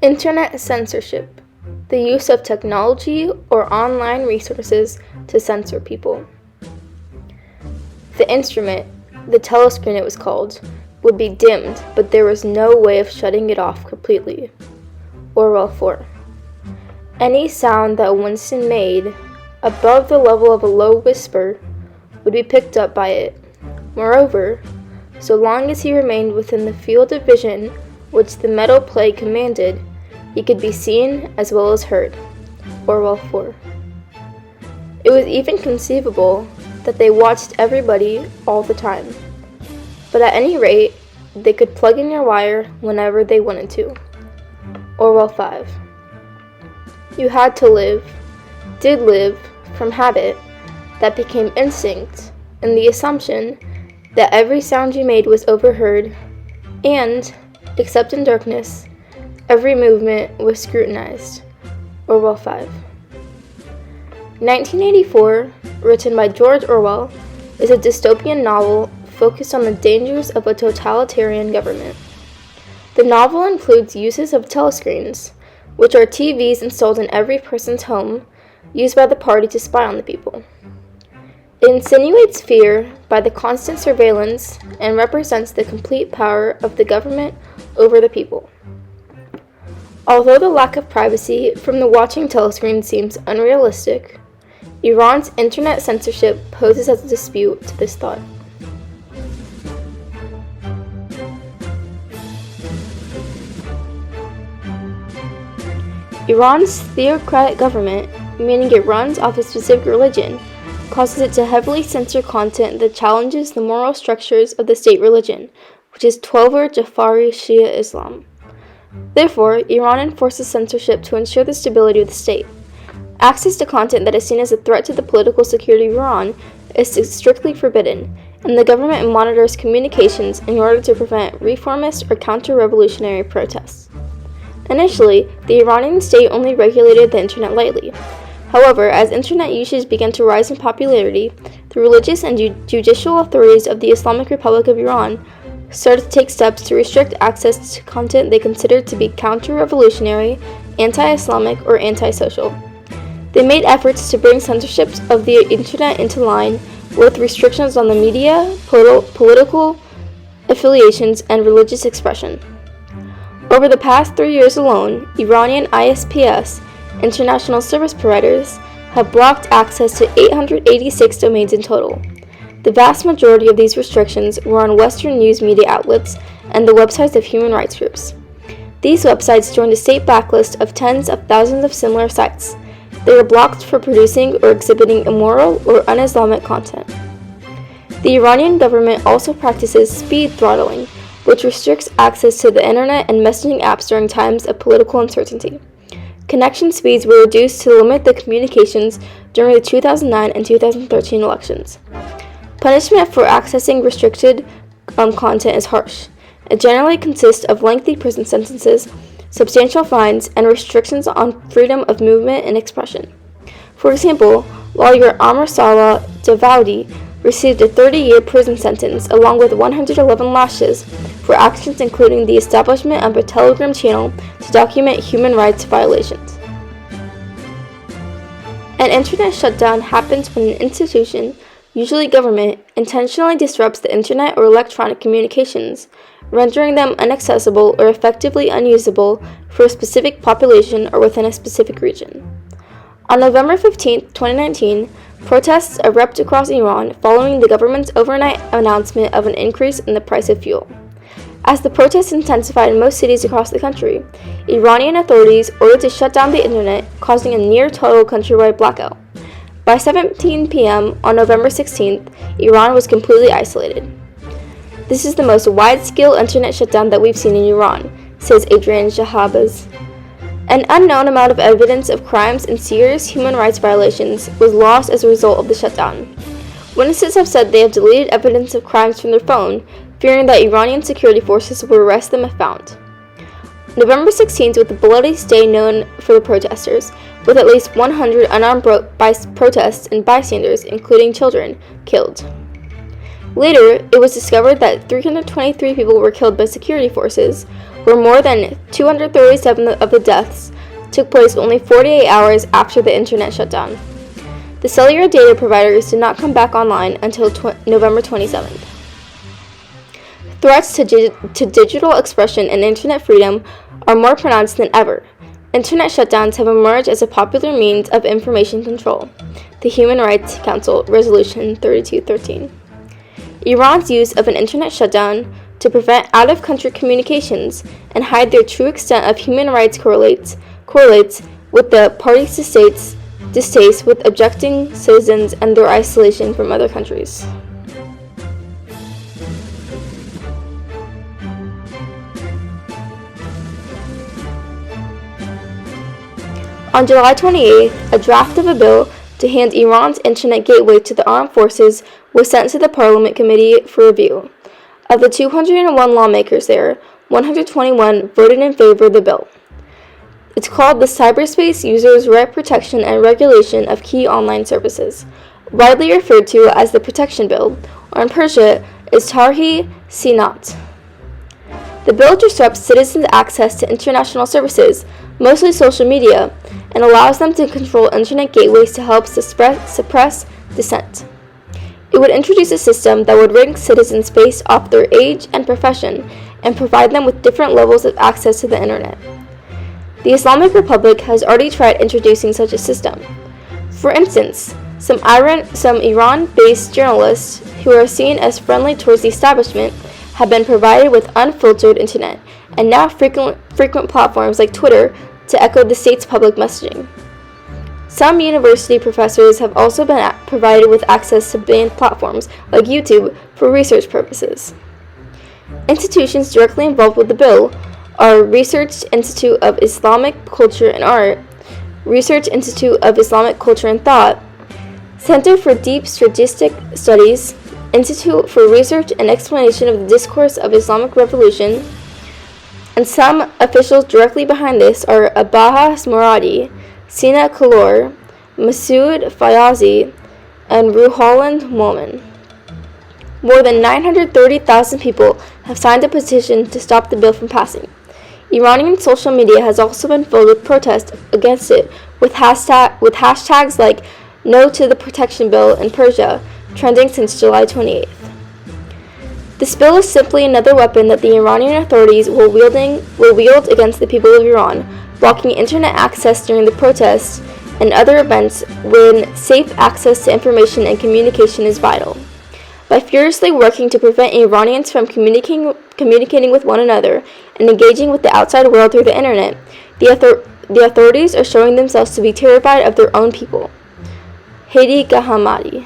Internet censorship, the use of technology or online resources to censor people. The instrument, the telescreen it was called, would be dimmed, but there was no way of shutting it off completely. Orwell 4. Any sound that Winston made, above the level of a low whisper, would be picked up by it. Moreover, so long as he remained within the field of vision which the metal plate commanded, he could be seen as well as heard. Orwell 4. It was even conceivable that they watched everybody all the time, but at any rate, they could plug in your wire whenever they wanted to. Orwell 5. You had to live, did live, from habit, that became instinct, in the assumption that every sound you made was overheard, and, except in darkness, every movement was scrutinized. Orwell 5. 1984, written by George Orwell, is a dystopian novel focused on the dangers of a totalitarian government. The novel includes uses of telescreens, which are TVs installed in every person's home, used by the party to spy on the people. It insinuates fear by the constant surveillance and represents the complete power of the government over the people. Although the lack of privacy from the watching telescreen seems unrealistic, Iran's internet censorship poses as a dispute to this thought. Iran's theocratic government, meaning it runs off a specific religion, causes it to heavily censor content that challenges the moral structures of the state religion, which is Twelver Jafari Shia Islam. Therefore, Iran enforces censorship to ensure the stability of the state. Access to content that is seen as a threat to the political security of Iran is strictly forbidden, and the government monitors communications in order to prevent reformist or counter-revolutionary protests. Initially, the Iranian state only regulated the internet lightly. However, as internet usage began to rise in popularity, the religious and judicial authorities of the Islamic Republic of Iran started to take steps to restrict access to content they considered to be counter-revolutionary, anti-Islamic, or anti-social. They made efforts to bring censorship of the internet into line with restrictions on the media, political affiliations, and religious expression. Over the past 3 years alone, Iranian ISPs, international service providers, have blocked access to 886 domains in total. The vast majority of these restrictions were on Western news media outlets and the websites of human rights groups. These websites joined a state backlist of tens of thousands of similar sites. They were blocked for producing or exhibiting immoral or un-Islamic content. The Iranian government also practices speed throttling, which restricts access to the internet and messaging apps during times of political uncertainty. Connection speeds were reduced to limit the communications during the 2009 and 2013 elections. Punishment for accessing restricted content is harsh. It generally consists of lengthy prison sentences, substantial fines, and restrictions on freedom of movement and expression. For example, lawyer Amr Salah Davaudi received a 30-year prison sentence along with 111 lashes for actions including the establishment of a Telegram channel to document human rights violations. An internet shutdown happens when an institution, usually government, intentionally disrupts the internet or electronic communications, rendering them inaccessible or effectively unusable for a specific population or within a specific region. On November 15, 2019, protests erupted across Iran following the government's overnight announcement of an increase in the price of fuel. As the protests intensified in most cities across the country, Iranian authorities ordered to shut down the internet, causing a near-total countrywide blackout. By 7 p.m. on November 16th, Iran was completely isolated. This is the most wide-scale internet shutdown that we've seen in Iran, says Adrian Shahabaz. An unknown amount of evidence of crimes and serious human rights violations was lost as a result of the shutdown. Witnesses have said they have deleted evidence of crimes from their phone, fearing that Iranian security forces will arrest them if found. November 16th was the bloodiest day known for the protesters, with at least 100 unarmed protests and bystanders, including children, killed. Later, it was discovered that 323 people were killed by security forces, where more than 237 of the deaths took place only 48 hours after the internet shut down. The cellular data providers did not come back online until November 27th. Threats to digital expression and internet freedom are more pronounced than ever. Internet shutdowns have emerged as a popular means of information control. The Human Rights Council Resolution 3213. Iran's use of an internet shutdown to prevent out-of-country communications and hide their true extent of human rights correlates with the party's distaste with objecting citizens and their isolation from other countries. On July 28th, a draft of a bill to hand Iran's internet gateway to the armed forces was sent to the Parliament Committee for review. Of the 201 lawmakers there, 121 voted in favor of the bill. It's called the Cyberspace Users' Right Protection and Regulation of Key Online Services, widely referred to as the Protection Bill, or in Persia is Tarhi Sinat. The bill disrupts citizens' access to international services, mostly social media, and allows them to control internet gateways to help suppress dissent. It would introduce a system that would rank citizens based off their age and profession and provide them with different levels of access to the internet. The Islamic Republic has already tried introducing such a system. For instance, some Iran-based journalists who are seen as friendly towards the establishment have been provided with unfiltered internet and now frequent platforms like Twitter to echo the state's public messaging. Some university professors have also been provided with access to banned platforms like YouTube for research purposes. Institutions directly involved with the bill are Research Institute of Islamic Culture and Art, Research Institute of Islamic Culture and Thought, Center for Deep Strategic Studies, Institute for Research and Explanation of the Discourse of Islamic Revolution, and some officials directly behind this are Abbas Moradi, Sina Kalor, Masoud Fayazi, and Ruholland Momin. More than 930,000 people have signed a petition to stop the bill from passing. Iranian social media has also been filled with protests against it, with hashtags like No to the Protection Bill in Persia trending since July 28th. This bill is simply another weapon that the Iranian authorities will wield against the people of Iran, blocking internet access during the protests and other events when safe access to information and communication is vital. By furiously working to prevent Iranians from communicating with one another and engaging with the outside world through the internet, the authorities are showing themselves to be terrified of their own people. Hadi Gahamadi.